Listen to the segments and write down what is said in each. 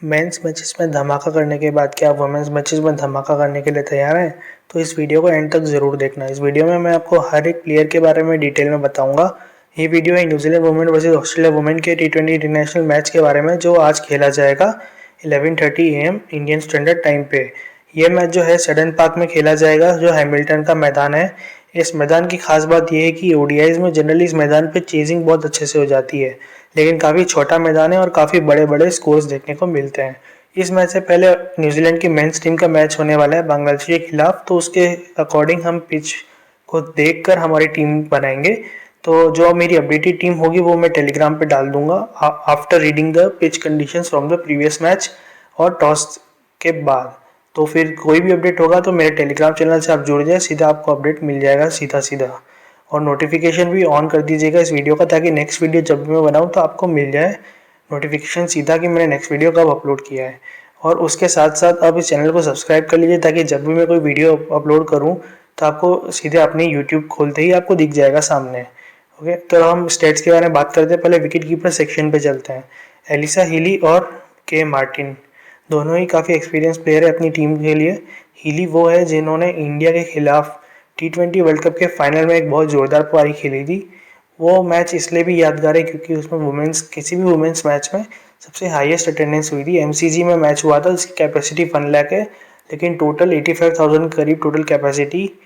Mains matches में धमाका करने के बाद क्या वुमेन्स मैचेस में धमाका करने के लिए तैयार हैं? तो इस वीडियो को एंड तक ज़रूर देखना। इस वीडियो में मैं आपको हर एक प्लेयर के बारे में डिटेल में बताऊंगा। ये वीडियो है New Zealand women versus Australia women के T20 इंटरनेशनल मैच के बारे में जो आज खेला जाएगा 11:30 AM इंडियन स्टैंडर्ड टाइम पे। ये मैच जो है सडन पार्क में खेला जाएगा जो हैमिल्टन का मैदान है। इस मैदान की खास बात यह है कि ओडीआईज में जनरली इस मैदान पे चेजिंग बहुत अच्छे से हो जाती है, लेकिन काफ़ी छोटा मैदान है और काफ़ी बड़े बड़े स्कोर्स देखने को मिलते हैं। इस मैच से पहले न्यूजीलैंड की मेंस टीम का मैच होने वाला है बांग्लादेश के खिलाफ, तो उसके अकॉर्डिंग हम पिच को देखकर हमारी टीम बनाएंगे। तो जो मेरी अपडेटेड टीम होगी वो मैं टेलीग्राम पे डाल दूंगा after reading the pitch conditions from the previous match और टॉस के बाद। तो फिर कोई भी अपडेट होगा तो मेरे टेलीग्राम चैनल से आप जुड़ जाए, सीधा आपको अपडेट मिल जाएगा सीधा सीधा। और नोटिफिकेशन भी ऑन कर दीजिएगा इस वीडियो का, ताकि नेक्स्ट वीडियो जब भी मैं बनाऊँ तो आपको मिल जाए नोटिफिकेशन सीधा कि मैंने नेक्स्ट वीडियो कब अपलोड किया है। और उसके साथ साथ आप इस चैनल को सब्सक्राइब कर लीजिए, ताकि जब भी मैं कोई वीडियो अपलोड करूं तो आपको सीधे अपने यूट्यूब खोलते ही आपको दिख जाएगा सामने। ओके, तो हम स्टेट्स के बारे में बात करते हैं। पहले विकेट कीपर सेक्शन पे चलते हैं। एलिसा हीली और के मार्टिन दोनों ही काफ़ी एक्सपीरियंस प्लेयर है अपनी टीम के लिए। हीली वो है जिन्होंने इंडिया के खिलाफ T20 वर्ल्ड कप के फाइनल में एक बहुत ज़ोरदार पारी खेली थी। वो मैच इसलिए भी यादगार है क्योंकि उसमें वुमेंस किसी भी वुमेंस मैच में सबसे हाईएस्ट अटेंडेंस हुई थी। MCG में मैच हुआ था, उसकी कैपेसिटी 1 लाख है, लेकिन टोटल 85,000 करीब टोटल कैपेसिटी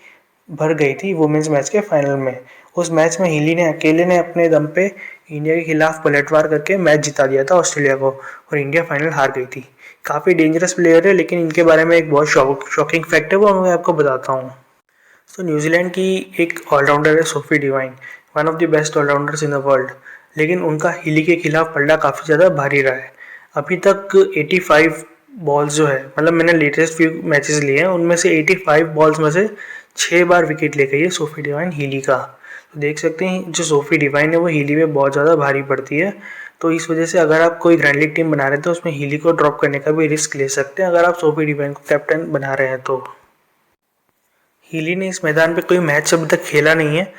भर गई थी वुमेंस मैच के फाइनल में। उस मैच में हीली ने अकेले ने अपने दम पे इंडिया के खिलाफ पलटवार करके मैच जिता दिया था ऑस्ट्रेलिया को, और इंडिया फाइनल हार गई थी। काफ़ी डेंजरस प्लेयर है, लेकिन इनके बारे में एक बहुत शॉकिंग फैक्ट है, वो मैं आपको बताता हूँ। तो न्यूजीलैंड की एक ऑलराउंडर है Sophie Devine, one of the best allrounders in the world, लेकिन उनका हीली के खिलाफ पलड़ा काफ़ी ज़्यादा भारी रहा है। अभी तक 85 बॉल्स जो है, मतलब मैंने लेटेस्ट फ्यू मैचेस लिए हैं उनमें से 85 बॉल्स में से 6 बार विकेट ले गई है सोफी डिवाइन हीली का। तो देख सकते हैं जो सोफी डिवाइन है वो हीली में बहुत ज़्यादा भारी पड़ती है। तो इस वजह से अगर आप कोई ग्रैंड लीग टीम बना रहे हैं तो उसमें हीली को ड्रॉप करने का भी रिस्क ले सकते हैं अगर आप सोफी डिवाइन को कैप्टन बना रहे हैं तो। हीली ने इस मैदान पे कोई मैच अभी तक खेला नहीं है,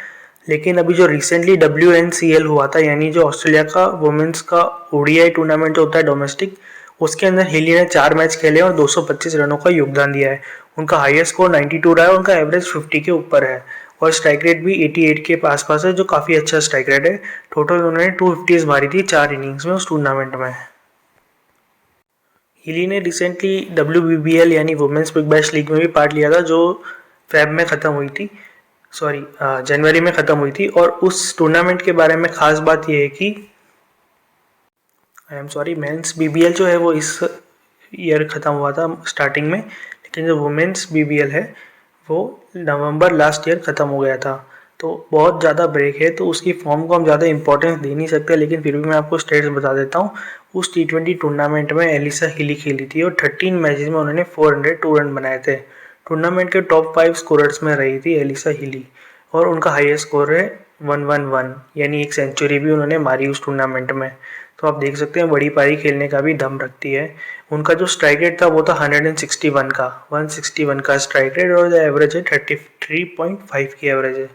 लेकिन अभी जो रिसेंटली WNCL हुआ था, यानी जो ऑस्ट्रेलिया का वुमेन्स का ODI टूर्नामेंट जो होता है डोमेस्टिक, उसके अंदर हीली ने 4 मैच खेले और 225 रनों का योगदान दिया है। उनका हाईएस्ट स्कोर 92 रहा है, उनका एवरेज 50 के ऊपर है और स्ट्राइक रेट भी 88 के आसपास है, जो काफ़ी अच्छा स्ट्राइक रेट है। टोटल उन्होंने 250 मारी थी 4 इनिंग्स में उस टूर्नामेंट में। हीली ने रिसेंटली WBBL यानी वुमेन्स बिग बैश लीग में भी पार्ट लिया था, जो फेब में ख़त्म हुई थी, सॉरी जनवरी में ख़त्म हुई थी। और उस टूर्नामेंट के बारे में ख़ास बात यह है कि मेंस BBL जो है वो इस ईयर ख़त्म हुआ था स्टार्टिंग में, लेकिन जो वुमेन्स BBL है वो नवंबर लास्ट ईयर ख़त्म हो गया था। तो बहुत ज़्यादा ब्रेक है, तो उसकी फॉर्म को हम ज़्यादा इंपॉर्टेंस दे नहीं सकते, लेकिन फिर भी मैं आपको स्टेट्स बता देता हूँ। उस T20 टूर्नामेंट में एलिसा हीली खेली थी और 13 मैचेस में उन्होंने 402 रन बनाए थे। टूर्नामेंट के टॉप 5 स्कोरर्स में रही थी एलिसा हीली, और उनका हाईएस्ट स्कोर है 111, यानी एक सेंचुरी भी उन्होंने मारी उस टूर्नामेंट में। तो आप देख सकते हैं बड़ी पारी खेलने का भी दम रखती है। उनका जो स्ट्राइक रेट था वो था 161 का स्ट्राइक रेट, और एवरेज है 33.5 की एवरेज है।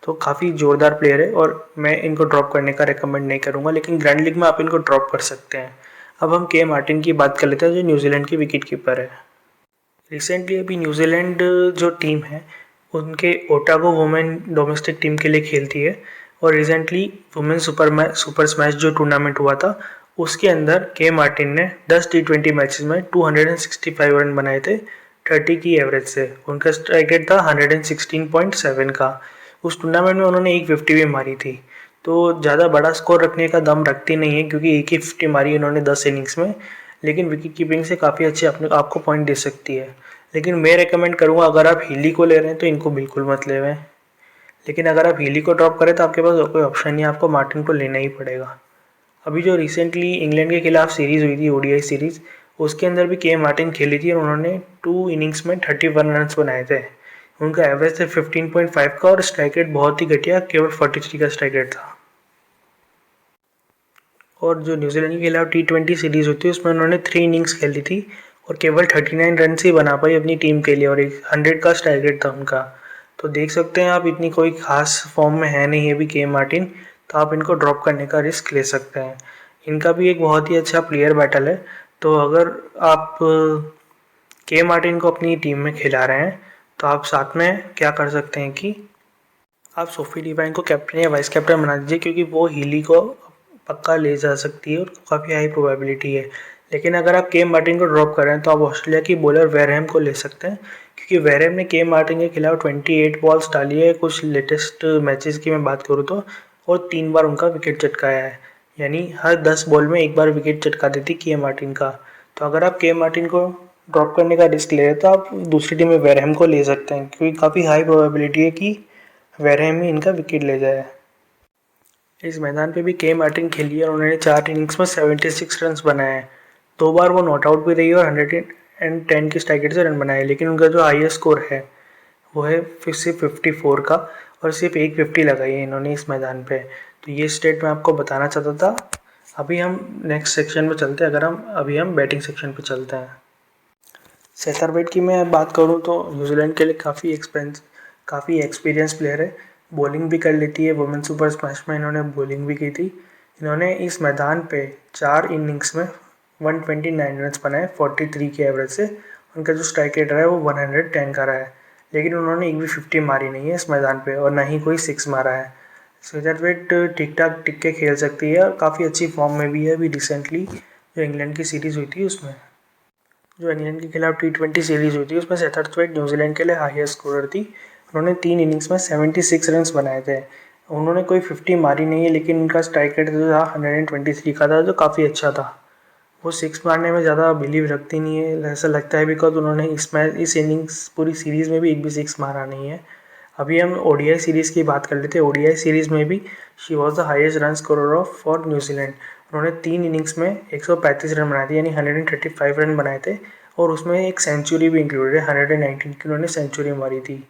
तो काफ़ी ज़ोरदार प्लेयर है और मैं इनको ड्रॉप करने का रेकमेंड नहीं करूँगा, लेकिन ग्रैंड लीग में आप इनको ड्रॉप कर सकते हैं। अब हम के मार्टिन की बात कर लेते हैं, जो न्यूजीलैंड की विकेट कीपर है। रिसेंटली अभी न्यूजीलैंड जो टीम है उनके ओटागो वुमेन डोमेस्टिक टीम के लिए खेलती है, और रिसेंटली वुमेन सुपर स्मैश जो टूर्नामेंट हुआ था उसके अंदर के मार्टिन ने 10 T20 मैचेस में 265 रन बनाए थे 30 की एवरेज से। उनका स्ट्राइक रेट था 116.7 का। उस टूर्नामेंट में उन्होंने एक 50 भी मारी थी। तो ज़्यादा बड़ा स्कोर रखने का दम रखती नहीं है, क्योंकि एक ही 50 मारी उन्होंने 10 इनिंग्स में, लेकिन विकेट कीपिंग से काफ़ी अच्छे आपको पॉइंट दे सकती है। लेकिन मैं रेकमेंड करूँगा अगर आप हीली को ले रहे हैं तो इनको बिल्कुल मत ले रहे हैं, लेकिन अगर आप हीली को ड्रॉप करें तो आपके पास कोई ऑप्शन नहीं है, आपको मार्टिन को लेना ही पड़ेगा। अभी जो रिसेंटली इंग्लैंड के खिलाफ सीरीज़ हुई थी ODI सीरीज़, उसके अंदर भी के मार्टिन खेली थी और उन्होंने 2 इनिंग्स में 31 रन बनाए थे। उनका एवरेज था 15.5 का और स्ट्राइक रेट बहुत ही घटिया, केवल 43 का स्ट्राइक रेट था। और जो न्यूजीलैंड के खिलाफ T20 सीरीज़ होती है उसमें उन्होंने 3 इनिंग्स खेली थी और केवल 39 रन ही बना पाई अपनी टीम के लिए, और 100 का स्ट्राइक रेट था उनका। तो देख सकते हैं आप इतनी कोई खास फॉर्म में है नहीं अभी के मार्टिन, तो आप इनको ड्रॉप करने का रिस्क ले सकते हैं। इनका भी एक बहुत ही अच्छा प्लेयर बैटल है, तो अगर आप के मार्टिन को अपनी टीम में खिला रहे हैं तो आप साथ में क्या कर सकते हैं कि आप सोफी डिवाइन को कैप्टन या वाइस कैप्टन बना दीजिए, क्योंकि वो हीली को पक्का ले जा सकती है और काफ़ी हाई प्रोबेबिलिटी है। लेकिन अगर आप के मार्टिन को ड्रॉप कर रहे हैं तो आप ऑस्ट्रेलिया की बॉलर वेरहम को ले सकते हैं, क्योंकि वेरहम ने के मार्टिन के खिलाफ 28 बॉल्स डाली है कुछ लेटेस्ट मैचेस की मैं बात करूँ तो, और 3 बार उनका विकेट चटकाया है। यानी हर 10 बॉल में एक बार विकेट चटका देती के मार्टिन का। तो अगर आप के मार्टिन को ड्रॉप करने का रिस्क ले रहे हैं तो आप दूसरी टीम में वेरहम को ले सकते हैं, क्योंकि काफ़ी हाई प्रोबेबिलिटी है कि वेरहम ही इनका विकेट ले जाए। इस मैदान पे भी के मार्टिन खेली है और उन्होंने 4 इनिंग्स में 76 रन बनाए हैं। 2 बार वो नॉट आउट भी रही है और 110 की स्ट्राइक रेट से रन बनाए, लेकिन उनका जो हाईएस्ट स्कोर है वो है सिर्फ 54 का, और सिर्फ एक 50 लगाई है इन्होंने इस मैदान पे। तो ये स्टेट मैं आपको बताना चाहता था। अभी हम नेक्स्ट सेक्शन में चलते हैं। अभी हम बैटिंग सेक्शन पे चलते हैं। सेथरवेट की मैं बात करूँ तो न्यूजीलैंड के लिए काफ़ी एक्सपीरियंस प्लेयर है। बॉलिंग भी कर लेती है। वुमेन सुपर स्मैश में इन्होंने बॉलिंग भी की थी। इन्होंने इस मैदान पे 4 इनिंग्स में 129 रन बनाए 43 के एवरेज से। उनका जो स्ट्राइक रेट रहा है वो 110 का रहा है, लेकिन उन्होंने एक भी 50 मारी नहीं है इस मैदान पे और ना ही कोई 6 मारा है। सेथरवेट ठीक ठाक टिक के खेल सकती है और काफ़ी अच्छी फॉर्म में भी है। अभी रिसेंटली जो इंग्लैंड की सीरीज़ हुई थी उसमें, जो इंग्लैंड के खिलाफ T20 सीरीज़ हुई थी उसमें सेथरवेट न्यूजीलैंड के लिए हाईएस्ट स्कोरर थी। उन्होंने 3 इनिंग्स में 76 रन बनाए थे। उन्होंने कोई 50 मारी नहीं है, लेकिन उनका स्ट्राइक रेट जो था 123 का था, जो काफ़ी अच्छा था। वो 6 मारने में ज़्यादा बिलीव रखती नहीं है, ऐसा लगता है, बिकॉज उन्होंने इस इनिंग्स पूरी सीरीज़ में भी एक भी 6 मारा नहीं है। अभी हम ओडीआई सीरीज़ की बात कर लेते हैं। ओडीआई सीरीज़ में भी she was the highest run scorer of for New Zealand. उन्होंने 3 इनिंग्स में 135 रन बनाए थे, यानी 135 रन बनाए थे, और उसमें एक सेंचुरी भी इंक्लूडेड है। 119 की उन्होंने सेंचुरी मारी थी,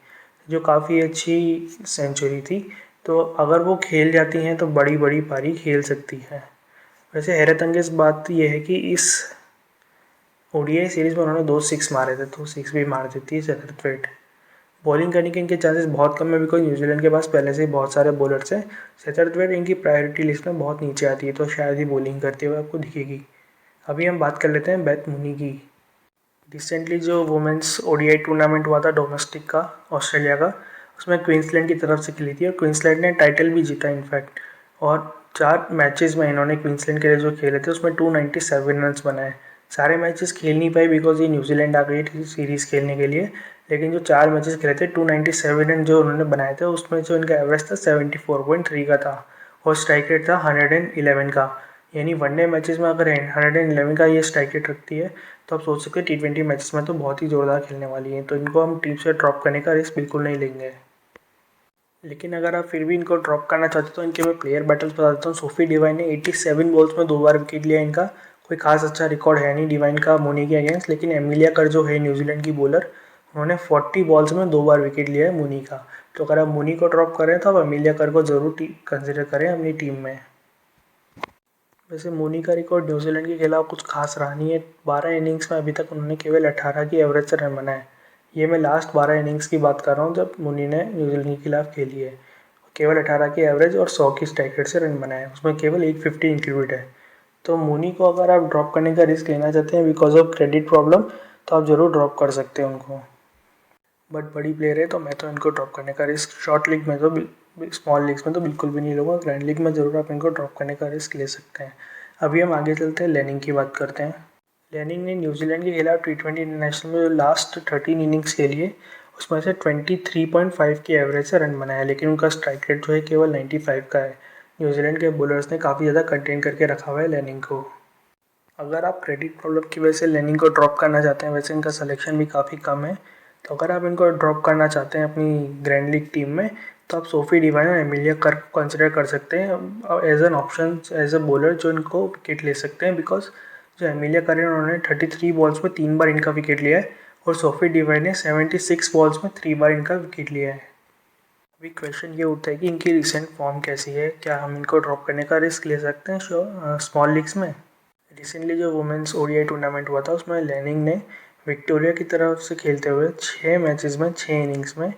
जो काफ़ी अच्छी सेंचुरी थी। तो अगर वो खेल जाती हैं तो बड़ी बड़ी पारी खेल सकती है। वैसे हैरत अंगेज बात यह है कि इस ओडीआई सीरीज़ में उन्होंने 2 6 मारे थे, तो 6 भी मार देती है सेथरवेट। बॉलिंग करने के इनके चांसेस बहुत कम है, बिकॉज न्यूजीलैंड के पास पहले से ही बहुत सारे बॉलर्स हैं। सेथरवेट इनकी प्रायोरिटी लिस्ट में बहुत नीचे आती है, तो शायद ही बॉलिंग करते हुए आपको दिखेगी। अभी हम बात कर लेते हैं बेथ मुनी की। रिसेंटली जो वुमेंस ओडीआई टूर्नामेंट हुआ था डोमेस्टिक का, ऑस्ट्रेलिया का, उसमें क्वींसलैंड की तरफ से खेली थी और क्वींसलैंड ने टाइटल भी जीता इनफैक्ट। और 4 मैचेस में इन्होंने क्वींसलैंड के लिए जो खेले थे उसमें 297 रन बनाए। सारे मैचेस खेल नहीं पाई बिकॉज ये न्यूजीलैंड आ गई थी सीरीज़ खेलने के लिए, लेकिन जो 4 मैचेस खेले थे 297 रन जो उन्होंने बनाए थे, उसमें जो इनका एवरेज था 74.3 का था और स्ट्राइक रेट था 111 का। यानी वनडे मैचेस में अगर 111 का ये स्ट्राइक रेट रखती है तो आप सोच सकते हैं T20 मैचेस में तो बहुत ही ज़ोरदार खेलने वाली है। तो इनको हम टीम से ड्रॉप करने का रिस्क बिल्कुल नहीं लेंगे। लेकिन अगर आप फिर भी इनको ड्रॉप करना चाहते हो तो इनके मैं प्लेयर बैटल्स बता देता हूँ। सोफी डिवाइन ने 87 बॉल्स में 2 बार विकेट लिया। इनका कोई खास अच्छा रिकॉर्ड है नहीं डिवाइन का मुनी के अगेंस्ट, लेकिन एमिलिया कर जो है न्यूजीलैंड की बॉलर, उन्होंने 40 बॉल्स में 2 बार विकेट लिया है मुनी का। तो अगर आप मुनी को ड्रॉप करें तो आप एमिलिया कर को ज़रूर कंसिडर करें अपनी टीम में। वैसे मुनी का रिकॉर्ड न्यूजीलैंड के खिलाफ कुछ खास रहा नहीं है। 12 इनिंग्स में अभी तक उन्होंने केवल 18 की एवरेज से रन बनाए। ये मैं लास्ट 12 इनिंग्स की बात कर रहा हूँ जब मुनी ने न्यूजीलैंड के खिलाफ खेली है। केवल 18 की एवरेज और 100 की स्ट्राइक रेट से रन बनाए, उसमें केवल 150 इंक्लूडेड है। तो मुनी को अगर आप ड्रॉप करने का रिस्क लेना चाहते हैं बिकॉज ऑफ क्रेडिट प्रॉब्लम, तो आप ज़रूर ड्रॉप कर सकते हैं उनको। बट बड़ी प्लेयर है तो मैं तो इनको ड्रॉप करने का रिस्क शॉर्ट लीग में तो स्मॉल लीग्स में तो बिल्कुल भी नहीं लूँगा। ग्रैंड लीग में ज़रूर आप इनको ड्रॉप करने का रिस्क ले सकते हैं। अभी हम आगे चलते हैं, लैनिंग की बात करते हैं। लैनिंग ने न्यूजीलैंड के खिलाफ T20 इंटरनेशनल में जो लास्ट 13 इनिंग्स खेली है उसमें से 23.5 की एवरेज से रन बनाया, लेकिन उनका स्ट्राइक रेट जो है केवल 95 का है। न्यूजीलैंड के बॉलर्स ने काफ़ी ज़्यादा कंटेन करके रखा हुआ है लैनिंग को। अगर आप क्रेडिट प्रॉब्लम की वजह से लैनिंग को ड्रॉप करना चाहते हैं, वैसे इनका सिलेक्शन भी काफ़ी कम है, तो अगर आप इनको ड्रॉप करना चाहते हैं अपनी ग्रैंड लीग टीम में तो आप सोफी डिवाइन और एमिलिया कर कंसिडर कर सकते हैं as an option, as a bowler जो इनको विकेट ले सकते हैं। बिकॉज जो एमिलिया कर है उन्होंने 33 बॉल्स में 3 बार इनका विकेट लिया है और सोफी डिवाइन ने 76 बॉल्स में 3 बार इनका विकेट लिया है। अभी क्वेश्चन ये उठता है कि इनकी रिसेंट फॉर्म कैसी है, क्या हम इनको ड्रॉप करने का रिस्क ले सकते हैं स्मॉल लीग्स में। रिसेंटली जो वुमेंस ओडीआई टूर्नामेंट हुआ था उसमें लैनिंग ने विक्टोरिया की तरफ से खेलते हुए 6 मैचेस में 6 इनिंग्स में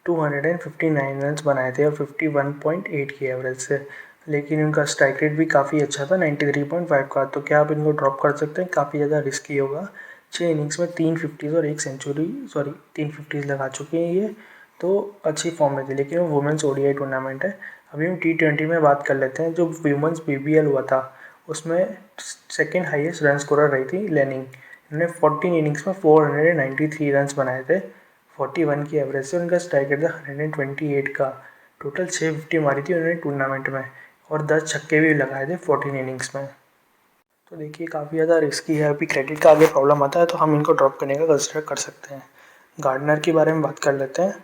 259 रन बनाए थे और 51.8 की एवरेज से। लेकिन उनका स्ट्राइक रेट भी काफ़ी अच्छा था 93.5 का। तो क्या आप इनको ड्रॉप कर सकते हैं? काफ़ी ज़्यादा रिस्की होगा। 6 इनिंग्स में 3 फिफ्टीज़ और 1 सेंचुरी, 3 फिफ्टीज़ लगा चुके हैं ये, तो अच्छी फॉर्म में थे। लेकिन वो वुमेंस ओडीआई टूर्नामेंट है। अभी हम T20 में बात कर लेते हैं। जो वुमेंस BBL हुआ था उसमें सेकेंड हाईएस्ट रन स्कोरर रही थी लैनिंग। इन्होंने 14 इनिंग्स में 493 रन बनाए थे 41 की एवरेज से। उनका स्ट्राइक रेट था 128 का। टोटल 650 मारी थी उन्होंने टूर्नामेंट में और 10 छक्के भी लगाए थे 14 इनिंग्स में। तो देखिए काफ़ी ज़्यादा रिस्की है। अभी क्रेडिट का आगे प्रॉब्लम आता है तो हम इनको ड्रॉप करने का कंसिडर कर सकते हैं। गार्डनर के बारे में बात कर लेते हैं।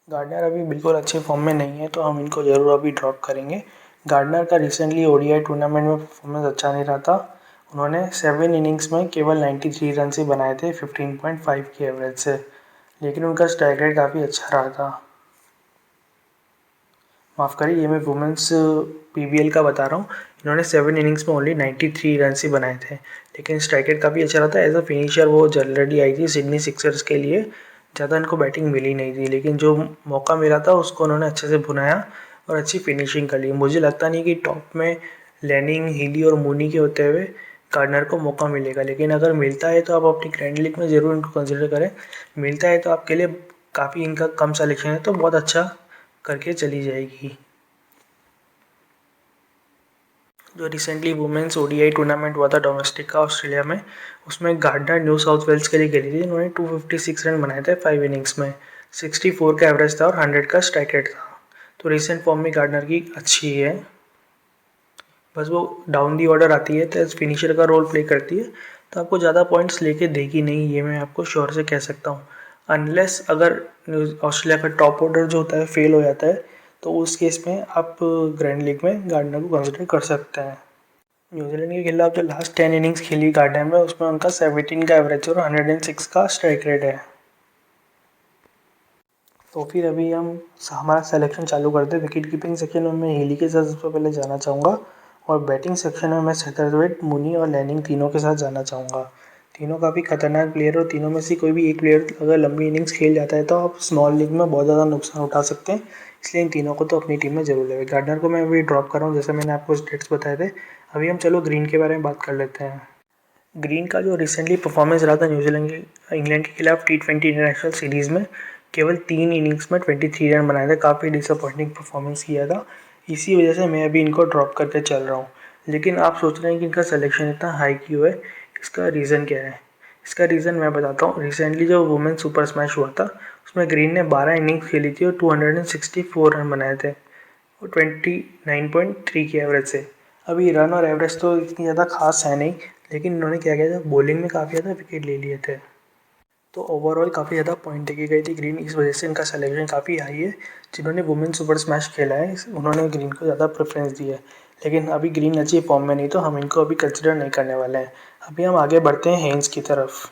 गार्डनर अभी बिल्कुल अच्छे फॉर्म में नहीं है तो हम इनको ज़रूर अभी ड्रॉप करेंगे। गार्डनर का रिसेंटली ओडीआई टूर्नामेंट में परफॉर्मेंस अच्छा नहीं रहा था। उन्होंने 7 इनिंग्स में केवल 93 रन ही बनाए थे 15.5 की एवरेज से। लेकिन उनका स्ट्राइक रेट काफ़ी अच्छा रहा था। माफ़ करिए, ये मैं वुमेंस PBL का बता रहा हूँ। इन्होंने 7 इनिंग्स में ओनली 93 रन ही बनाए थे, लेकिन स्ट्राइक रेट काफ़ी अच्छा रहा था। एज अ फिनिशर वो जल्दी आई थी सिडनी सिक्सर्स के लिए। ज़्यादा इनको बैटिंग मिली नहीं थी, लेकिन जो मौका मिला था उसको उन्होंने अच्छे से भुनाया और अच्छी फिनिशिंग कर ली। मुझे लगता नहीं कि टॉप में लैनिंग, हीली और मूनी के होते हुए गार्डनर को मौका मिलेगा, लेकिन अगर मिलता है तो आप अपनी ग्रैंड लीग में ज़रूर इनको कंसिडर करें। मिलता है तो आपके लिए काफ़ी, इनका कम सिलेक्शन है तो बहुत अच्छा करके चली जाएगी। जो रिसेंटली वुमेंस ओडीआई टूर्नामेंट हुआ था डोमेस्टिक का ऑस्ट्रेलिया में, उसमें गार्डनर न्यू साउथ वेल्स के लिए खेली थी। उन्होंने 256 रन बनाए थे 5 इनिंग्स में। 64 का एवरेज था और 100 का स्ट्राइक रेट था। तो रिसेंट फॉर्म में गार्डनर की अच्छी है, बस वो डाउन दी ऑर्डर आती है तो एज फिनिशर का रोल प्ले करती है, तो आपको ज़्यादा पॉइंट्स लेके देगी नहीं, ये मैं आपको श्योर से कह सकता हूँ। अनलेस अगर ऑस्ट्रेलिया का टॉप ऑर्डर जो होता है फेल हो जाता है तो उस केस में आप ग्रैंड लीग में गार्डनर को कंसिडर कर सकते हैं। न्यूजीलैंड के खिलाफ जो लास्ट 10 इनिंग्स खेली गार्डनर में, उसमें उनका 17 का एवरेज और 106 का स्ट्राइक रेट है। तो फिर अभी हम हमारा सिलेक्शन चालू करते हैं। विकेट कीपिंग सेक्शन में मैं हीली के साथ सबसे पहले जाना चाहूँगा और बैटिंग सेक्शन में मैं सेथरवेट, मूनी और लैनिंग तीनों के साथ जाना चाहूँगा। तीनों काफ़ी खतरनाक प्लेयर और तीनों में से कोई भी एक प्लेयर अगर लंबी इनिंग्स खेल जाता है तो आप स्मॉल लीग में बहुत ज़्यादा नुकसान उठा सकते हैं। इसलिए इन तीनों को तो अपनी टीम में जरूर लेंगे। गार्डनर को मैं अभी ड्रॉप कर रहा हूँ, जैसे मैंने आपको स्टेट्स बताए थे। अभी हम चलो ग्रीन के बारे में बात कर लेते हैं। ग्रीन का जो रिसेंटली परफॉर्मेंस रहा था न्यूजीलैंड के इंग्लैंड के खिलाफ T20 इंटरनेशनल सीरीज़ में, केवल 3 इनिंग्स में 23 रन बनाए थे। काफ़ी डिसअपॉइंटिंग परफॉर्मेंस किया था। इसी वजह से मैं अभी इनको ड्रॉप करके चल रहा हूँ। लेकिन आप सोच रहे हैं कि इनका सिलेक्शन इतना हाई क्यों है, इसका रीज़न क्या है? इसका रीज़न मैं बताता हूँ। रिसेंटली जो वुमेन सुपर स्मैश हुआ था उसमें ग्रीन ने 12 इनिंग्स खेली थी और 264 रन बनाए थे और 29.3 की एवरेज से। अभी रन और एवरेज तो इतनी ज़्यादा खास है नहीं, लेकिन इन्होंने क्या किया था, बॉलिंग में काफ़ी ज़्यादा विकेट ले लिए थे। तो ओवरऑल काफ़ी ज़्यादा पॉइंट देके गई थी ग्रीन, इस वजह से इनका सिलेक्शन काफ़ी हाई है। जिन्होंने वुमेन सुपर स्मैश खेला है उन्होंने ग्रीन को ज़्यादा प्रेफरेंस दी है। लेकिन अभी ग्रीन अच्छी फॉर्म में नहीं, तो हम इनको अभी कंसिडर नहीं करने वाले हैं। अभी हम आगे बढ़ते हैं हेंस की तरफ।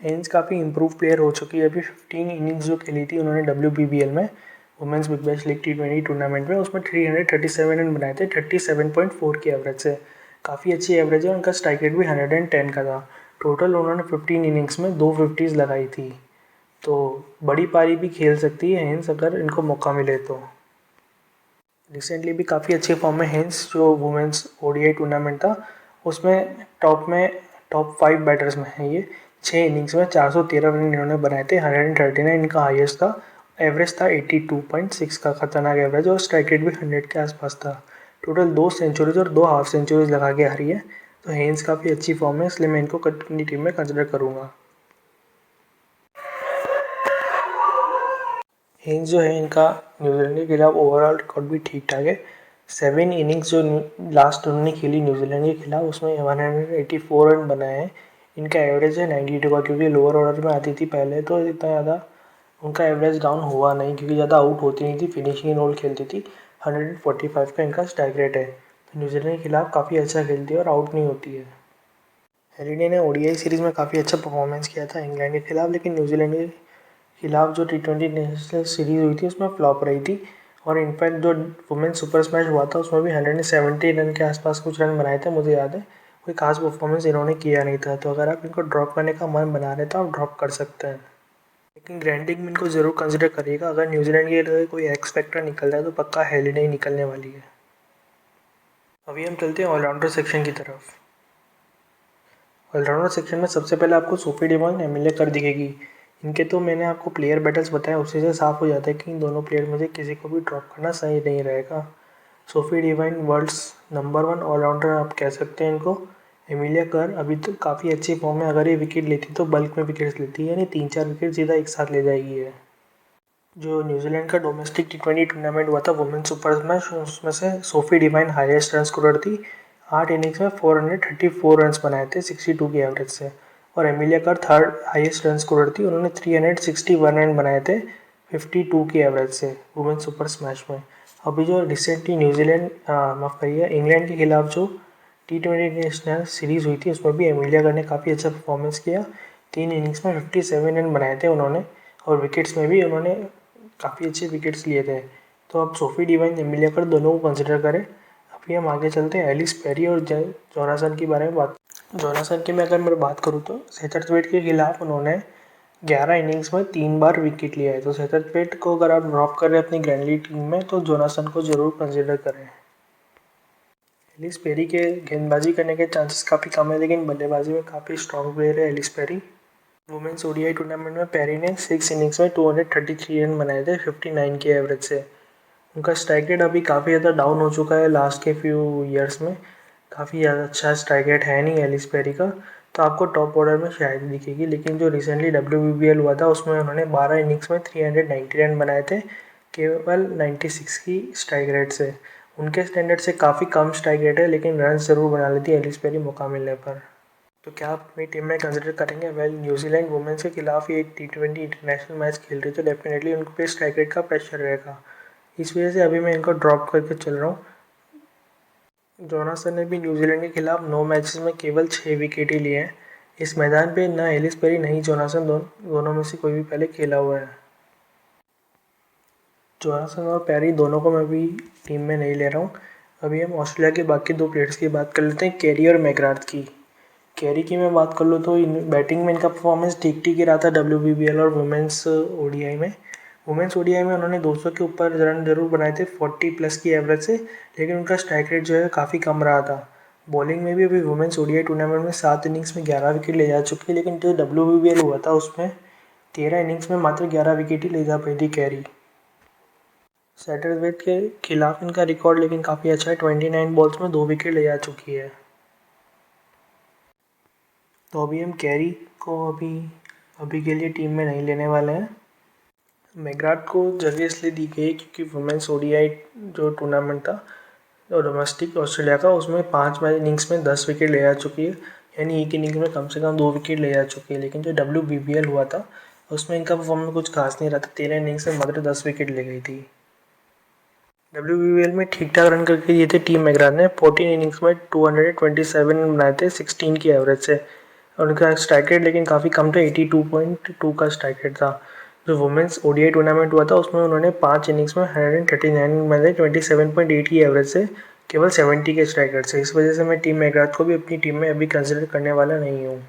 हेंस काफ़ी इंप्रूव प्लेयर हो चुकी है। अभी 15 इनिंग्स जो खेली थी उन्होंने WBBL में, women's big bash league T20 tournament में, उसमें 337 रन बनाए थे 37.4 की एवरेज से। काफ़ी अच्छी एवरेज है। उनका स्ट्राइक रेट भी 110 का था। टोटल उन्होंने 15 इनिंग्स में 2 फिफ्टीज़ लगाई थी। तो बड़ी पारी भी खेल सकती है हेंस अगर इनको मौका मिले तो। रिसेंटली भी काफ़ी अच्छे फॉर्म में हेंस, जो वुमेंस ओडीआई टूर्नामेंट था उसमें टॉप 5 बैटर्स में है ये। 6 इनिंग्स में 413 रन इन्होंने बनाए थे, 139 इनका हाईएस्ट था। एवरेज था 82.6 का, खतरनाक एवरेज, और स्ट्राइक रेट भी 100 के आसपास था। टोटल 2 सेंचुरीज और 2 हाफ सेंचुरीज लगा के हारी है। तो हेंस काफ़ी अच्छी फॉर्म है, इसलिए मैं इनको अपनी टीम में कंसिडर करूँगा। हेंस जो है इनका न्यूजीलैंड के खिलाफ ओवरऑल रिकॉर्ड भी ठीक ठाक है। 7 इनिंग्स जो लास्ट उन्होंने खेली न्यूजीलैंड के खिलाफ उसमें 184 रन बनाए हैं। इनका एवरेज है 92 का, क्योंकि लोअर ऑर्डर में आती थी पहले तो इतना ज़्यादा उनका एवरेज डाउन हुआ नहीं, क्योंकि ज़्यादा आउट होती नहीं थी, फिनिशिंग रोल खेलती थी। 145 का इनका स्ट्राइक रेट है, तो न्यूजीलैंड के खिलाफ काफ़ी अच्छा खेलती है और आउट नहीं होती है। हेरिडे ने ओडीआई सीरीज़ में काफ़ी अच्छा परफॉर्मेंस किया था इंग्लैंड के खिलाफ, लेकिन न्यूजीलैंड के खिलाफ जो T20 नेशनल सीरीज़ हुई थी उसमें फ्लॉप रही थी। और इनफैक्ट जो वुमेन सुपर स्मैश हुआ था उसमें भी 170 रन के आसपास कुछ रन बनाए थे, मुझे याद है। कोई खास परफॉर्मेंस इन्होंने किया नहीं था। तो अगर आप इनको ड्रॉप करने का मन बना रहे तो आप ड्रॉप कर सकते हैं, लेकिन ग्रैंडिंग में इनको ज़रूर कंसिडर करिएगा। अगर न्यूजीलैंड के लिए कोई एक्स फैक्टर निकल रहा है तो पक्का हेलिडे ही निकलने वाली है। अभी हम चलते हैं ऑलराउंडर सेक्शन की तरफ। ऑलराउंडर सेक्शन में सबसे पहले आपको सोफी डिवाइन एमिलिया कर दिखेगी। इनके तो मैंने आपको प्लेयर बैटल्स बताए, उसी से साफ हो जाता है कि इन दोनों प्लेयर में से किसी को भी ड्रॉप करना सही नहीं रहेगा। Sophie Devine world's number 1 allrounder आप कह सकते हैं इनको। एमिलिया कर अभी तो काफ़ी अच्छी फॉर्म में, अगर ये विकेट लेती तो बल्क में विकेट्स लेती है, यानी 3-4 विकेट सीधा एक साथ ले जाएगी है। जो न्यूजीलैंड का डोमेस्टिक T20 टूर्नामेंट हुआ था वुमेन सुपर स्मैश, उसमें से Sophie Devine highest run scorer थी। 8 इनिंग्स में 434 रन्स बनाए थे 62 की एवरेज से। और एमिलिया कर थर्ड हाईएस्ट रन स्कोरर थी, उन्होंने 361 रन बनाए थे 52 की एवरेज से वुमेन सुपर स्मैश में। अभी जो रिसेंटली न्यूजीलैंड माफ़ करिए इंग्लैंड के खिलाफ जो T20 नेशनल सीरीज़ हुई थी उसमें भी एमिलिया कर ने काफ़ी अच्छा परफॉर्मेंस किया। 3 इनिंग्स में 57 रन बनाए थे उन्होंने, और विकेट्स में भी उन्होंने काफ़ी अच्छे विकेट्स लिए थे। तो अब सोफी डिवाइन एमिलिया कर दोनों को कंसिडर करें। अभी हम आगे चलते हैं एलिस पेरी और जोनासन के बारे में बात। जोनासन की मैं अगर मैं बात करूँ तो सेथरथवेट के खिलाफ उन्होंने 11 इनिंग्स में 3 बार विकेट लिया है। तो सेथरथवेट को अगर आप ड्रॉप करें अपनी ग्रैंडली टीम में तो जोनासन को ज़रूर कंसिडर करें। एलिस पेरी के गेंदबाजी करने के चांसेस काफ़ी कम है, लेकिन बल्लेबाजी में काफ़ी स्ट्रॉन्ग प्लेयर है Ellyse Perry. Women's ODI tournament में पेरी ने 6 इनिंग्स में 233 रन बनाए थे 59 के एवरेज से। उनका स्ट्राइक रेट अभी काफ़ी ज़्यादा डाउन हो चुका है लास्ट के फ्यू ईयर्स में। काफ़ी ज़्यादा अच्छा स्ट्राइक रेट है नहीं एलिस पेरी का, तो आपको टॉप ऑर्डर में शायद दिखेगी। लेकिन जो रिसेंटली WBBL हुआ था उसमें उन्होंने 12 इनिंग्स में 390 रन बनाए थे केवल 96 की स्ट्राइक रेट से। उनके स्टैंडर्ड से काफ़ी कम स्ट्राइक रेट है, लेकिन रन ज़रूर बना लेती है एलिस पेरी मौका मिलने पर। तो क्या आप अपनी टीम में कंसिडर करेंगे? वेल, न्यूजीलैंड वुमेन्स के खिलाफ ये T20 इंटरनेशनल मैच खेल रही है, तो डेफिनेटली उनके पे स्ट्राइक रेट का प्रेशर रहेगा। इस वजह से अभी मैं इनको ड्रॉप करके चल रहा हूँ। जोनासन ने भी न्यूजीलैंड के खिलाफ 9 मैचेस में केवल 6 विकेट ही लिए हैं। इस मैदान पे ना एलिस पेरी नहीं जोनासन दोनों में से कोई भी पहले खेला हुआ है। जोनासन और पेरी दोनों को मैं भी टीम में नहीं ले रहा हूँ। अभी हम ऑस्ट्रेलिया के बाकी 2 प्लेयर्स की बात कर लेते हैं, कैरी और मैकग्राथ की। कैरी की मैं बात कर लूँ तो बैटिंग में इनका परफॉर्मेंस ठीक ठीक ही रहा था WBBL और वुमेंस ओडीआई में। वुमेंस ओडीआई में उन्होंने 200 के ऊपर रन जरूर बनाए थे 40 प्लस की एवरेज से, लेकिन उनका स्ट्राइक रेट जो है काफ़ी कम रहा था। बॉलिंग में भी अभी वुमेंस ओडीआई टूर्नामेंट में 7 इनिंग्स में 11 विकेट ले जा चुकी है, लेकिन जो WBBL हुआ था उसमें 13 इनिंग्स में मात्र 11 विकेट ही ले जा पाई थी कैरी। सैटरवेट के खिलाफ इनका रिकॉर्ड लेकिन काफ़ी अच्छा है, 29 बॉल्स में 2 विकेट ले जा चुकी है। तो अभी हम कैरी को अभी के लिए टीम में नहीं लेने वाले हैं। मैकग्राथ को जगह इसलिए दी गई क्योंकि वुमेन्स ओडीआई जो टूर्नामेंट था और डोमेस्टिक ऑस्ट्रेलिया का, उसमें 5 मैच इनिंग्स में 10 विकेट ले जा चुकी है, यानी एक इनिंग्स में कम से कम 2 विकेट ले जा चुकी है। लेकिन जो WBBL हुआ था उसमें इनका परफॉर्मेंस कुछ खास नहीं रहा था, 13 इनिंग्स में मात्र 10 विकेट ले गई थी। WBBL में ठीक ठाक रन करके दिए थे टीम मैकग्राथ ने, 14 इनिंग्स में 227 रन बनाए थे 16 की एवरेज से। और उनका स्ट्राइक रेट लेकिन काफ़ी कम था, 82.2 का स्ट्राइक रेट था। जो वुमेंस ओडीआई टूर्नामेंट हुआ था उसमें उन्होंने 5 इनिंग्स में 139 रन बनाए 27.8 की एवरेज से, केवल 70 के स्ट्राइक रेट से। इस वजह से मैं टीम मैकग्राथ को भी अपनी टीम में अभी कंसिडर करने वाला नहीं हूँ।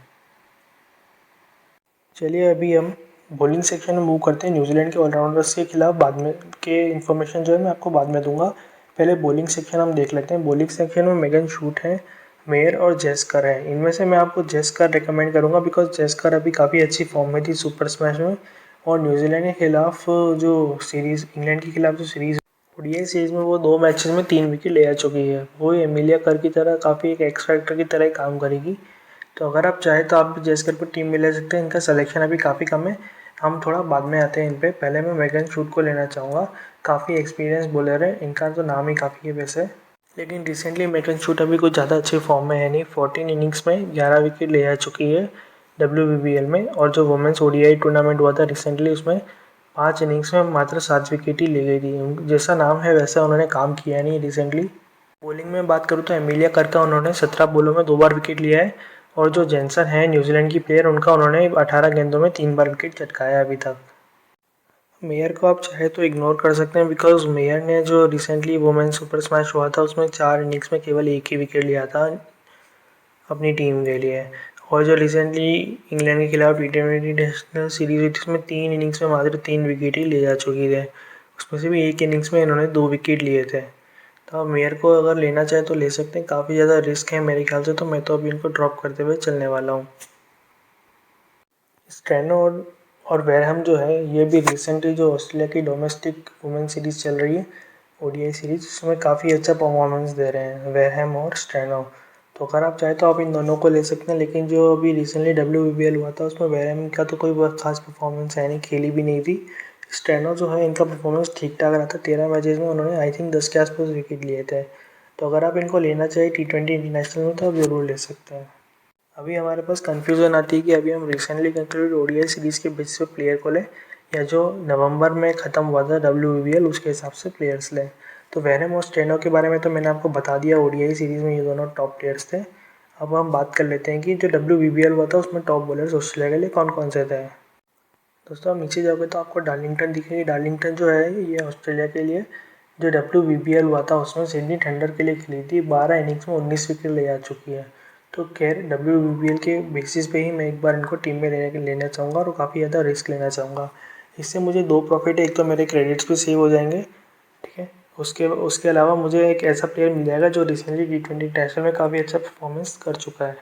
चलिए अभी हम बॉलिंग सेक्शन में मूव करते हैं। न्यूजीलैंड के ऑलराउंडर्स के खिलाफ बाद में के इन्फॉर्मेशन जो है मैं आपको बाद में दूंगा। पहले बॉलिंग सेक्शन हम देख लेते हैं। बॉलिंग सेक्शन में मेगन शूट है, मेयर और जेस्कर है। इनमें से मैं आपको जेस्कर रिकमेंड करूंगा बिकॉज जेस्कर अभी काफ़ी अच्छी फॉर्म में थी सुपर स्मैश में। और न्यूजीलैंड के खिलाफ जो सीरीज़, इंग्लैंड के खिलाफ जो सीरीज़ ओडीआई सीरीज़ में वो 2 मैचेस में 3 विकेट ले जा चुकी है। वो एमिलिया कर की तरह काफ़ी एक एक्स फैक्टर की तरह ही काम करेगी। तो अगर आप चाहें तो आप भी जेस्कर को टीम में ले सकते हैं। इनका सिलेक्शन अभी काफ़ी कम है, हम थोड़ा बाद में आते हैं इन पे। पहले मैं मेगन शूट को लेना चाहूँगा, काफ़ी एक्सपीरियंस बॉलर है, इनका तो नाम ही काफ़ी है वैसे। लेकिन रिसेंटली मेगन शूट अभी कुछ ज़्यादा अच्छे फॉर्म में है नहीं। 14 इनिंग्स में 11 विकेट ले जा चुकी है WBBL में। और जो वुमेंस ओडीआई टूर्नामेंट हुआ था रिसेंटली उसमें 5 इनिंग्स में मात्र 7 विकेट ही ले गई थी। जैसा नाम है वैसा उन्होंने काम किया नहीं रिसेंटली। बॉलिंग में बात करूँ तो एमिलिया कर का उन्होंने 17 बॉलों में 2 बार विकेट लिया है। और जो जेंसन है न्यूजीलैंड की प्लेयर, उनका उन्होंने 18 गेंदों में 3 बार विकेट चटकाया अभी तक। मेयर को आप चाहे तो इग्नोर कर सकते हैं बिकॉज मेयर ने जो रिसेंटली वुमेन सुपर स्मैश हुआ था उसमें 4 इनिंग्स में केवल एक ही विकेट लिया था अपनी टीम के लिए। और जो रिसेंटली इंग्लैंड के खिलाफ T20 नेशनल सीरीज हुई थी उसमें 3 इनिंग्स में मात्र 3 विकेट ही ले जा चुकी है। उसमें से भी एक इनिंग्स में इन्होंने 2 विकेट लिए थे। तो आप मेयर को अगर लेना चाहें तो ले सकते हैं, काफ़ी ज़्यादा रिस्क है मेरे ख्याल से, तो मैं तो अभी इनको ड्रॉप करते हुए चलने वाला हूँ। स्ट्रेनो और वेरहम जो है ये भी रिसेंटली जो ऑस्ट्रेलिया की डोमेस्टिक वुमेन सीरीज़ चल रही है, ओडीआई सीरीज़, इसमें काफ़ी अच्छा परफॉर्मेंस दे रहे हैं वेरहम और स्ट्रेनो। तो अगर आप चाहें तो आप इन दोनों को ले सकते हैं, लेकिन जो अभी रिसेंटली WBBL हुआ था उसमें वेरहम का तो कोई बहुत खास परफॉर्मेंस है नहीं, खेली भी नहीं थी। स्ट्रेनो जो है इनका परफॉर्मेंस ठीक ठाक रहा था, 13 मैचेस में उन्होंने आई थिंक 10 के आसपास विकेट लिए थे। तो अगर आप इनको लेना चाहिए T20 इंटरनेशनल में तो आप ज़रूर ले सकते हैं। अभी हमारे पास कन्फ्यूज़न आती है कि अभी हम रिसेंटली कंक्लूडेड ओडीआई सीरीज़ के बेसिस पे प्लेयर को लें या जो नवंबर में ख़त्म हुआ था WBBL उसके हिसाब से प्लेयर्स लें। तो वेरहम और स्ट्रेनो के बारे में तो मैंने आपको बता दिया, ओडीआई सीरीज़ में ये दोनों टॉप प्लेयर्स थे। अब हम बात कर लेते हैं कि जो WBBL हुआ था उसमें टॉप बॉलर्स ऑस्ट्रेलिया के लिए कौन कौन से थे। दोस्तों आप नीचे जाओगे तो आपको डार्लिंगटन दिखेगी। डार्लिंगटन जो है ये ऑस्ट्रेलिया के लिए जो WBBL हुआ था उसमें सिडनी थंडर के लिए खेली थी, 12 इनिंग्स में 19 विकेट ले आ चुकी है। तो खैर WBBL के बेसिस पे ही मैं एक बार इनको टीम में लेना चाहूँगा और काफ़ी ज़्यादा रिस्क लेना चाहूँगा। इससे मुझे दो प्रॉफिट है, एक तो मेरे क्रेडिट्स भी सेव हो जाएंगे, ठीक है, उसके उसके अलावा मुझे एक ऐसा प्लेयर मिल जाएगा जो रिसेंटली T20 इंटरनेशनल में काफ़ी अच्छा परफॉर्मेंस कर चुका है।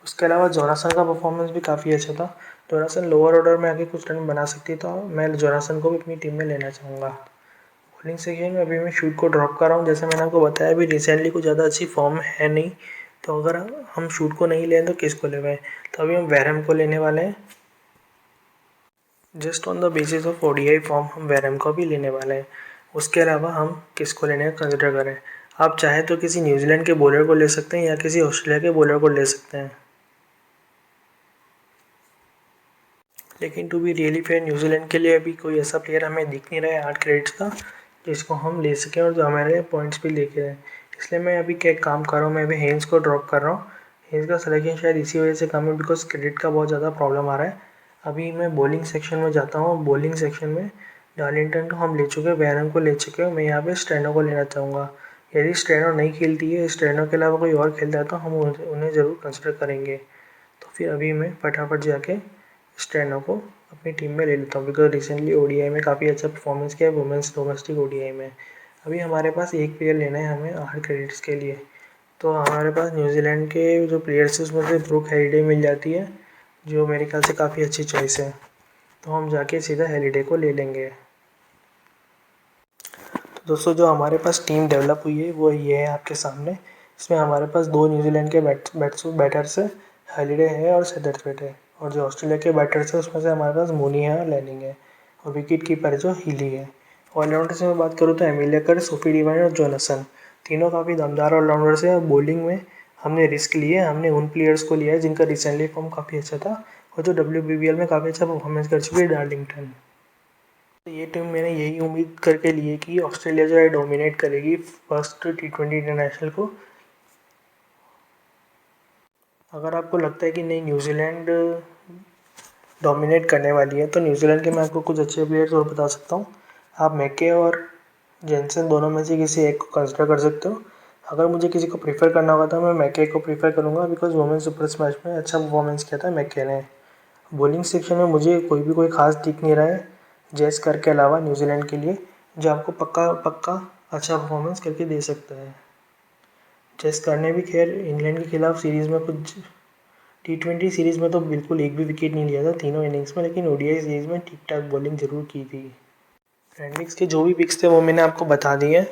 उसके अलावा जोनासन का परफॉर्मेंस भी काफ़ी अच्छा था। जोनासन लोअर ऑर्डर में आके कुछ रन बना सकती है, तो मैं जोनासन को भी अपनी टीम में लेना चाहूँगा। बॉलिंग सेक्शन में अभी मैं शूट को ड्रॉप कर रहा हूँ, जैसे मैंने आपको बताया अभी रिसेंटली कुछ ज़्यादा अच्छी फॉर्म है नहीं, तो अगर हम शूट को नहीं लें तो किसको ले पाए, तो अभी हम वेरहम को लेने वाले हैं। Just on the basis of ODI form हम वेरहम को भी लेने वाले हैं। उसके अलावा हम किसको लेने का कंसिडर करें, आप चाहे तो किसी न्यूजीलैंड के बॉलर को ले सकते हैं या किसी ऑस्ट्रेलिया के बॉलर को ले सकते हैं, लेकिन to be really fair New Zealand के लिए अभी कोई ऐसा प्लेयर हमें दिख नहीं रहा है 8 क्रेडिट्स का जिसको हम ले सकें और जो हमारे लिए पॉइंट्स भी लेके आए। इसलिए मैं अभी क्या काम कर रहा हूँ, मैं अभी हेंस को ड्रॉप कर रहा हूँ। हेंस का सिलेक्शन शायद इसी वजह से कम है बिकॉज क्रेडिट का बहुत ज़्यादा प्रॉब्लम आ रहा है। अभी मैं बॉलिंग सेक्शन में जाता हूँ। बॉलिंग सेक्शन में डार्लिंगटन को हम ले चुके हैं, वेरहम को ले चुके हैं, मैं यहाँ पे स्ट्रेनो को लेना चाहूँगा। यदि स्ट्रेनो नहीं खेलती है, स्ट्रेनो के अलावा कोई और खेलता है तो हम उन्हें ज़रूर कंसिडर करेंगे। तो फिर अभी मैं फटाफट जाके स्ट्रेनो को अपनी टीम में ले लेता हूँ बिकॉज रिसेंटली ओडीआई में काफ़ी अच्छा परफॉर्मेंस किया है वुमेंस डोमेस्टिक ओडीआई में। अभी हमारे पास एक प्लेयर लेना है हमें 8 क्रेडिट्स के लिए, तो हमारे पास न्यूजीलैंड के जो प्लेयर्स हैं उसमें से ब्रूक हेरिडे मिल जाती है जो मेरे ख्याल से काफ़ी अच्छी चॉइस है, तो हम जाके सीधा हेरिडे को ले लेंगे। तो दोस्तों जो हमारे पास टीम डेवलप हुई है वो ये है आपके सामने। इसमें हमारे पास दो न्यूजीलैंड के बैटर्स है, हेरिडे है और सेदरफेल्ड है, और जो ऑस्ट्रेलिया के बैटर्स है उसमें से हमारे पास मूनी है और लैनिंग है, और विकेट कीपर जो हीली है। ऑलराउंडर से मैं बात करूँ तो एमिलिया कर, सोफी डिवाइन और जोनासन, तीनों काफ़ी दमदार ऑलराउंडर्स हैं। और बॉलिंग में हमने रिस्क लिए, हमने उन प्लेयर्स को लिया है जिनका रिसेंटली फॉर्म काफ़ी अच्छा था और जो WBBL में काफ़ी अच्छा परफॉर्मेंस कर चुकी है, डार्लिंगटन। तो ये टीम मैंने यही उम्मीद करके ली है कि ऑस्ट्रेलिया जो है डोमिनेट करेगी फर्स्ट T20 इंटरनेशनल को। अगर आपको लगता है कि नहीं न्यूजीलैंड डोमिनेट करने वाली है तो न्यूजीलैंड के मैं आपको कुछ अच्छे प्लेयर्स और बता सकता हूँ। आप मैके और जेनसन दोनों में से किसी एक को कंसिडर कर सकते हो। अगर मुझे किसी को प्रीफर करना होगा तो मैं मैके को प्रीफर करूँगा बिकॉज वुमेन सुपर स्मैश में अच्छा परफॉर्मेंस किया था मैके ने। बॉलिंग सेक्शन में मुझे कोई खास दिख नहीं रहा है जेस कर के अलावा न्यूजीलैंड के लिए, जो आपको पक्का पक्का अच्छा परफॉर्मेंस करके दे सकता है। जेस कर ने भी खैर इंग्लैंड के खिलाफ सीरीज़ में कुछ T20 सीरीज़ में तो बिल्कुल एक भी विकेट नहीं लिया था तीनों इनिंग्स में, लेकिन ओडीआई सीरीज़ में ठीक ठाक बॉलिंग जरूर की थी। ट्रेंडिंग्स के जो भी पिक्स थे वो मैंने आपको बता दिए।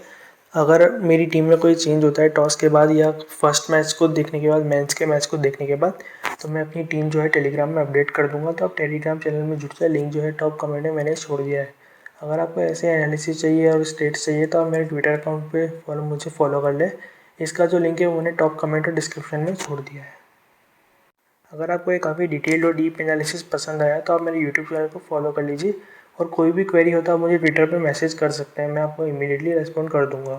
अगर मेरी टीम में कोई चेंज होता है टॉस के बाद या फर्स्ट मैच को देखने के बाद, मेंस के मैच को देखने के बाद, तो मैं अपनी टीम जो है टेलीग्राम में अपडेट कर दूंगा, तो आप टेलीग्राम चैनल में जुड़ जाए, लिंक जो है टॉप कमेंट में मैंने छोड़ दिया है। अगर आपको ऐसे एनालिसिस चाहिए और स्टेट्स चाहिए तो आप मेरे ट्विटर अकाउंट पे मुझे फॉलो कर ले, इसका जो लिंक है वो मैंने टॉप कमेंट और डिस्क्रिप्शन में छोड़ दिया है। अगर आपको ये काफ़ी डिटेल्ड और डीप एनालिसिस पसंद आया तो आप मेरे यूट्यूब चैनल को फॉलो कर लीजिए, और कोई भी क्वेरी हो तो आप मुझे ट्विटर पे मैसेज कर सकते हैं, मैं आपको इमीडिएटली रेस्पॉन्ड कर दूंगा।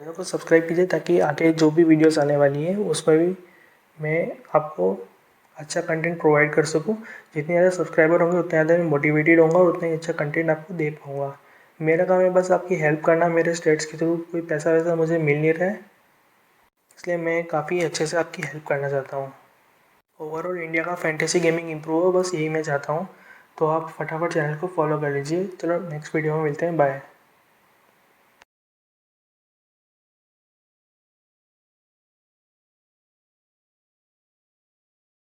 चैनल को सब्सक्राइब कीजिए ताकि आगे जो भी वीडियोस आने वाली हैं उसमें भी मैं आपको अच्छा कंटेंट प्रोवाइड कर सकूं। जितने ज़्यादा सब्सक्राइबर होंगे उतने ज़्यादा मैं मोटिवेटेड होऊंगा और उतना ही अच्छा कंटेंट आपको दे पाऊँगा। मेरा काम है बस आपकी हेल्प करना, मेरे स्टेट्स के थ्रू कोई पैसा वैसा मुझे मिल नहीं रहा है, इसलिए मैं काफ़ी अच्छे से आपकी हेल्प करना चाहता हूँ। ओवरऑल इंडिया का फैंटेसी गेमिंग इंप्रूव हो, बस यही मैं चाहता हूँ। तो आप फटाफट चैनल को फॉलो कर लीजिए। चलो नेक्स्ट वीडियो में मिलते हैं, बाय।